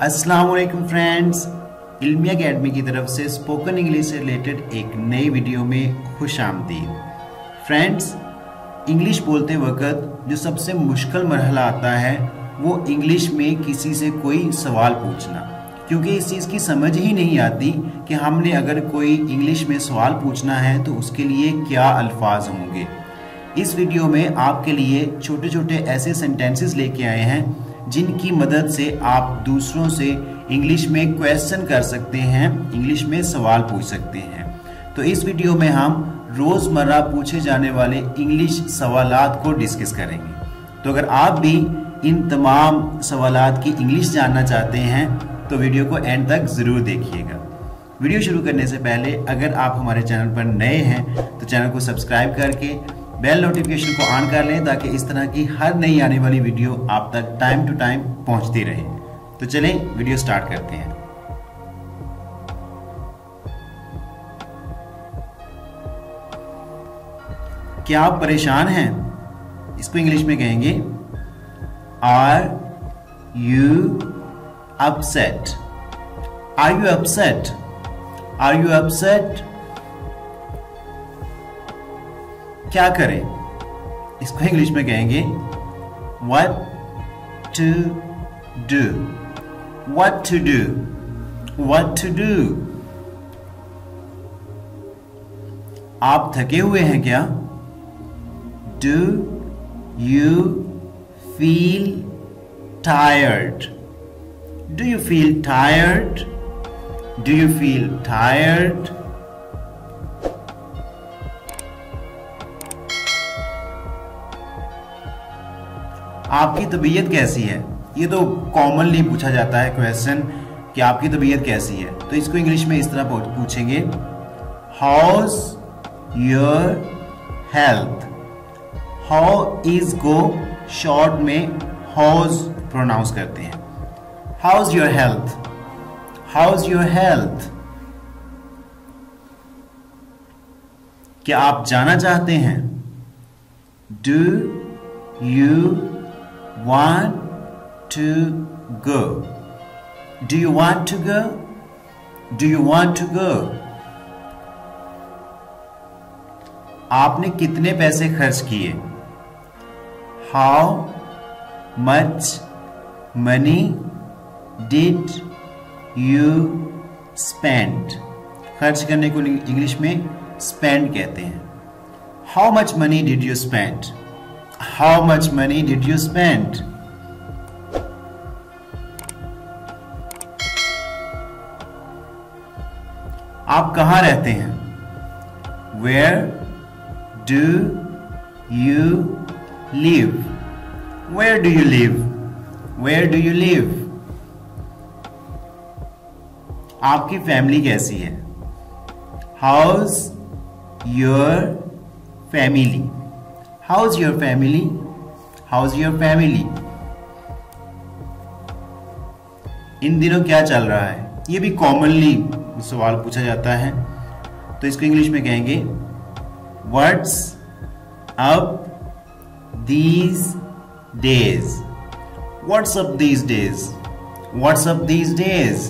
अस्सलाम वालेकुम friends, इल्मिया academy की तरफ से स्पोकन इंग्लिश से रिलेटेड एक नई वीडियो में खुश आमदीद। फ्रेंड्स, इंग्लिश बोलते वक्त जो सबसे मुश्किल मरहला आता है वो इंग्लिश में किसी से कोई सवाल पूछना, क्योंकि इस चीज़ की समझ ही नहीं आती कि हमने अगर कोई इंग्लिश में सवाल पूछना है तो उसके लिए क्या अल्फाज होंगे। इस वीडियो में आपके लिए छोटे छोटे ऐसे सेंटेंसेस लेके आए हैं जिनकी मदद से आप दूसरों से इंग्लिश में क्वेश्चन कर सकते हैं, इंग्लिश में सवाल पूछ सकते हैं। तो इस वीडियो में हम रोज़मर्रा पूछे जाने वाले इंग्लिश सवालात को डिस्कस करेंगे। तो अगर आप भी इन तमाम सवालात की इंग्लिश जानना चाहते हैं तो वीडियो को एंड तक ज़रूर देखिएगा। वीडियो शुरू करने से पहले अगर आप हमारे चैनल पर नए हैं तो चैनल को सब्सक्राइब करके बेल नोटिफिकेशन को ऑन कर लें ताकि इस तरह की हर नई आने वाली वीडियो आप तक टाइम टू टाइम पहुंचती रहे। तो चलें वीडियो स्टार्ट करते हैं। क्या आप परेशान हैं? इसको इंग्लिश में कहेंगे are you upset. Are you upset? Are you upset? क्या करें? इसको इंग्लिश में कहेंगे what to do। what to do? what to do? आप थके हुए हैं क्या? do you feel tired? do you feel tired? do you feel tired? आपकी तबीयत कैसी है? ये तो कॉमनली पूछा जाता है क्वेश्चन कि आपकी तबीयत कैसी है। तो इसको इंग्लिश में इस तरह पूछेंगे how's your health. How is को शॉर्ट में हाउज प्रोनाउंस करते हैं। How's your health? How's your health? क्या आप जाना चाहते हैं? Do you want to go? do you want to go? do you want to go? आपने कितने पैसे खर्च किए? how much money did you spend? खर्च करने को इंग्लिश में spend कहते हैं। how much money did you spend? How much money did you spend? आप कहाँ रहते हैं? Where do you live? Where do you live? Where do you live? आपकी फैमिली कैसी है? How's your family? How's your family? How's your family? इन दिनों क्या चल रहा है? ये भी कॉमनली सवाल पूछा जाता है। तो इसको इंग्लिश में कहेंगे What's up these days? What's up these days? What's up these days?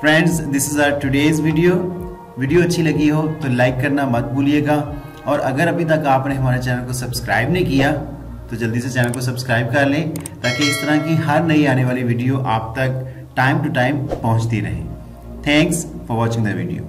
Friends, this is our today's video. Video अच्छी लगी हो तो लाइक करना मत भूलिएगा, और अगर अभी तक आपने हमारे चैनल को सब्सक्राइब नहीं किया तो जल्दी से चैनल को सब्सक्राइब कर लें ताकि इस तरह की हर नई आने वाली वीडियो आप तक टाइम टू टाइम पहुंचती रहे। Thanks for watching the video.